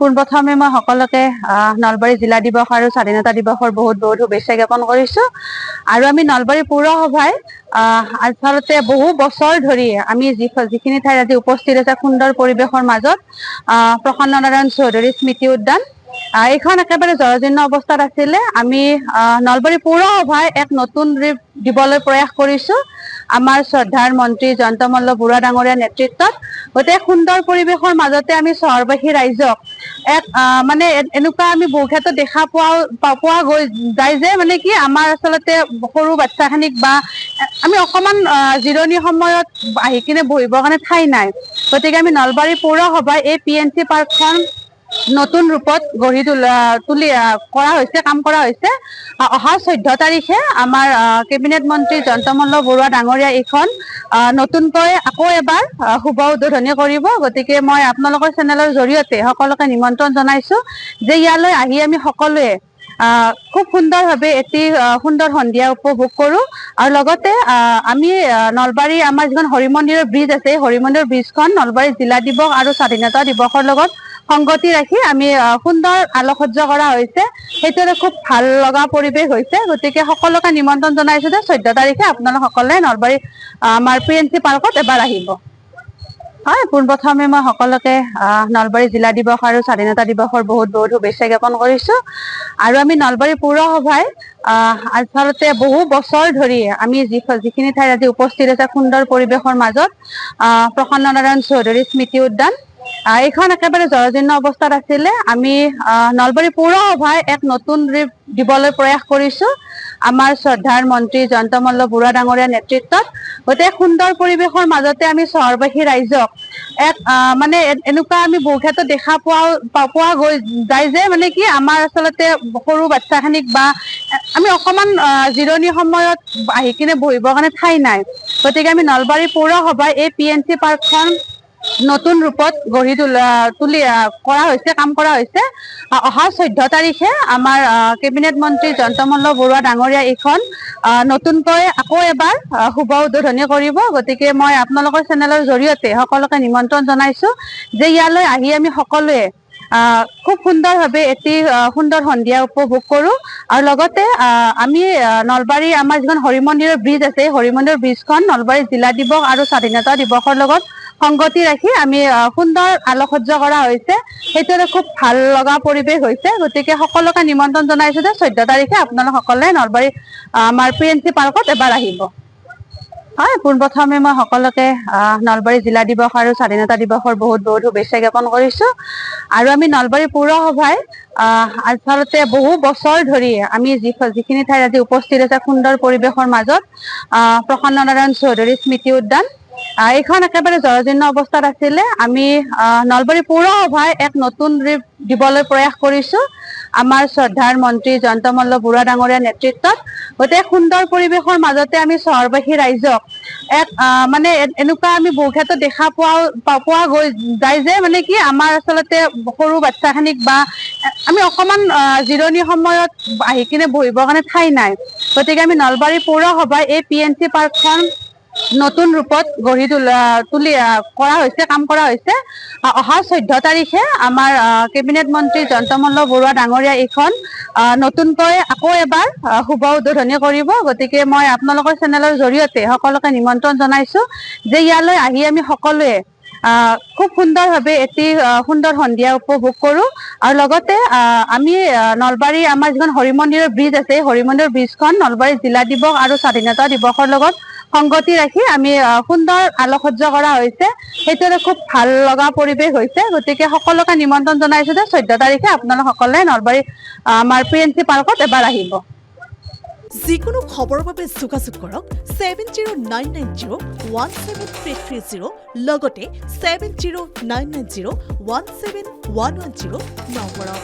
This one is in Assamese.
পোনপ্ৰথমে মই সকলোকে নলবাৰী জিলা দিৱস আৰু স্বাধীনতা দিৱসৰ বহুত বহুত শুভেচ্ছা জ্ঞাপন কৰিছো। আৰু আমি নলবাৰী পৌৰসভাই আচলতে বহু বছৰ ধৰি আমি যিখিনি ঠাইত আজি উপস্থিত আছে সুন্দৰ পৰিৱেশৰ মাজত প্ৰসন্ন নাৰায়ণ চৌধুৰী স্মৃতি উদ্যান এইখন একেবাৰে জৰাজীৰ্ণ অৱস্থাত আছিলে। আমি নলবাৰী পৌৰসভাই এক নতুন ৰূপ দিবলৈ প্ৰয়াস কৰিছো আমাৰ শ্ৰদ্ধাৰ মন্ত্ৰী জয়ন্ত মল্ল বৰুৱা ডাঙৰীয়াৰ নেতৃত্বত। গতিকে সুন্দৰ পৰিৱেশৰ মাজতে আমি চহৰবাসী ৰাইজক এক এনেকুৱা আমি বহু ক্ষেত্ৰত দেখা পোৱা গৈ যায় যে কি আমাৰ আচলতে সৰু বাচ্চাখিনিক বা আমি অকমান জিৰণি সময়ত আহি কিনে বহিবৰ কাৰণে ঠাই নাই। গতিকে আমি নলবাৰী পৌৰসভাই এই PNC পাৰ্কখন নতুন ৰূপত গঢ়ি কাম কৰা হৈছে। অহা 14 তাৰিখে আমাৰ কেবিনেট মন্ত্ৰী জয়ন্ত মল্ল বৰুৱা ডাঙৰীয়া এইখন নতুনকৈ আকৌ এবাৰ শুভ উদ্বোধনী কৰিব। গতিকে মই আপোনালোকৰ চেনেলৰ জৰিয়তে সকলোকে নিমন্ত্ৰণ জনাইছো যে ইয়ালৈ আহি আমি সকলোৱে খুব সুন্দৰভাৱে এটি সুন্দৰ সন্ধিয়া উপভোগ কৰো। আৰু লগতে আমি নলবাৰী আমাৰ যিখন হৰি মন্দিৰৰ ব্ৰিজ আছে, হৰি মন্দিৰৰ ব্ৰিজখন নলবাৰী জিলা দিৱস আৰু স্বাধীনতা দিৱসৰ লগত সংগতি ৰাখি আমি সুন্দৰ আলোকসজ্জা কৰা হৈছে। সেইটো খুব ভাল লগা পৰিৱেশ হৈছে। গতিকে সকলোকে নিমন্ত্ৰণ জনাইছো যে 14 তাৰিখে আপোনালোক সকলে নলবাৰী আমাৰ PNC পাৰ্কত এবাৰ আহিব। হয়, পোনপ্ৰথমে মই সকলোকে নলবাৰী জিলা দিৱস আৰু স্বাধীনতা দিৱসৰ বহুত বহুত শুভেচ্ছা জ্ঞাপন কৰিছো। আৰু আমি নলবাৰী পৌৰসভাই আচলতে বহু বছৰ ধৰি আমি যিখিনি ঠাইত আজি উপস্থিত আছে সুন্দৰ পৰিৱেশৰ মাজত প্ৰসন্ন নাৰায়ণ চৌধুৰী স্মৃতি উদ্যান এইখন একেবাৰে জৰাজীৰ্ণ অৱস্থাত আছিলে। আমি নলবাৰী পৌৰসভাই এক নতুন ৰূপ দিবলৈ প্ৰয়াস কৰিছো আমাৰ শ্ৰদ্ধাৰ মন্ত্ৰী জয়ন্ত মল্ল বৰুৱা ডাঙৰীয়াৰ নেতৃত্বত। গতিকে সুন্দৰ পৰিৱেশৰ মাজতে আমি চহৰবাসী ৰাইজক এক এনেকুৱা আমি বহু ক্ষেত্ৰত দেখা পোৱা গৈ যায় যে কি আমাৰ আচলতে সৰু বাচ্চাখিনিক বা আমি অকমান জিৰণি সময়ত আহি কিনে বহিবৰ কাৰণে ঠাই নাই। গতিকে আমি নলবাৰী পৌৰসভাই এই PNC পাৰ্কখন নতুন ৰূপত গঢ়ি কাম কৰা হৈছে। অহা 14 তাৰিখে আমাৰ কেবিনেট মন্ত্ৰী জয়ন্ত মল্ল বৰুৱা ডাঙৰীয়া এইখন নতুনকৈ আকৌ এবাৰ শুভ উদ্বোধনী কৰিব। গতিকে মই আপোনালোকৰ চেনেলৰ জৰিয়তে সকলোকে নিমন্ত্ৰণ জনাইছো যে ইয়ালৈ আহি আমি সকলোৱে খুব সুন্দৰভাৱে এটি সুন্দৰ সন্ধিয়া উপভোগ কৰো। আৰু লগতে আমি নলবাৰী আমাৰ যিখন হৰি মন্দিৰৰ ব্ৰিজ আছে, হৰি মন্দিৰৰ ব্ৰিজখন নলবাৰী জিলা দিৱস আৰু স্বাধীনতা দিৱসৰ লগত সংগতি ৰাখি আমি সুন্দৰ আলোকসজ্জা কৰা হৈছে। সেইটো খুব ভাল লগা পৰিৱেশ হৈছে। গতিকে সকলোকে নিমন্ত্ৰণ জনাইছো যে 14 তাৰিখে আপোনালোক সকলে নলবাৰী আমাৰ PNC পাৰ্কত এবাৰ আহিব। হয়, পোনপ্ৰথমে মই সকলোকে নলবাৰী জিলা দিৱস আৰু স্বাধীনতা দিৱসৰ বহুত বহুত শুভেচ্ছা জ্ঞাপন কৰিছো। আৰু আমি নলবাৰী পৌৰসভাই আচলতে বহু বছৰ ধৰি আমি যিখিনি ঠাইত আজি উপস্থিত আছে সুন্দৰ পৰিৱেশৰ মাজত প্ৰসন্ন নাৰায়ণ চৌধুৰী স্মৃতি উদ্যান এইখন একেবাৰে জৰাজীৰ্ণ অৱস্থাত আছিলে। আমি নলবাৰী পৌৰসভাই এক নতুন ৰূপ দিবলৈ প্ৰয়াস কৰিছো আমাৰ শ্ৰদ্ধাৰ মন্ত্ৰী জয়ন্ত মল্ল বৰুৱা ডাঙৰীয়াৰ নেতৃত্বত। গতিকে সুন্দৰ পৰিৱেশৰ মাজতে আমি চহৰবাসী ৰাইজক এক এনেকুৱা আমি বহু ক্ষেত্ৰত দেখা পোৱা গৈ যায় যে কি আমাৰ আচলতে সৰু বাচ্চাখিনিক বা আমি অকমান জিৰণি সময়ত আহি কিনে বহিবৰ কাৰণে ঠাই নাই। গতিকে আমি নলবাৰী পৌৰসভাই এই PNC পাৰ্কখন নতুন ৰূপত গঢ়ি কাম কৰা হৈছে। অহা 14 তাৰিখে আমাৰ কেবিনেট মন্ত্ৰী জয়ন্ত মল্ল বৰুৱা ডাঙৰীয়া এইখন নতুনকৈ আকৌ এবাৰ শুভ উদ্বোধনী কৰিব। গতিকে মই আপোনালোকৰ চেনেলৰ জৰিয়তে সকলোকে নিমন্ত্ৰণ জনাইছো যে ইয়ালৈ আহি আমি সকলোৱে খুব সুন্দৰভাৱে এটি সুন্দৰ সন্ধিয়া উপভোগ কৰো। আৰু লগতে আমি নলবাৰী আমাৰ যিখন হৰি মন্দিৰৰ ব্ৰিজ আছে, হৰি মন্দিৰৰ ব্ৰিজখন নলবাৰী জিলা দিৱস আৰু স্বাধীনতা দিৱসৰ লগত সংগতি ৰাখি আমি সুন্দৰ আলোকসজ্জা কৰা হৈছে। সেইটো খুব ভাল লগা পৰিৱেশ হৈছে। গতিকে সকলোকে নিমন্ত্ৰণ জনাইছো যে 14 তাৰিখে আপোনালোক সকলে নলবাৰী আমাৰ PNC পাৰ্কত এবাৰ আহিব। যিকোনো খবৰৰ বাবে যোগাযোগ কৰক 7099017330 লগতে 7099017110 নম্বৰত।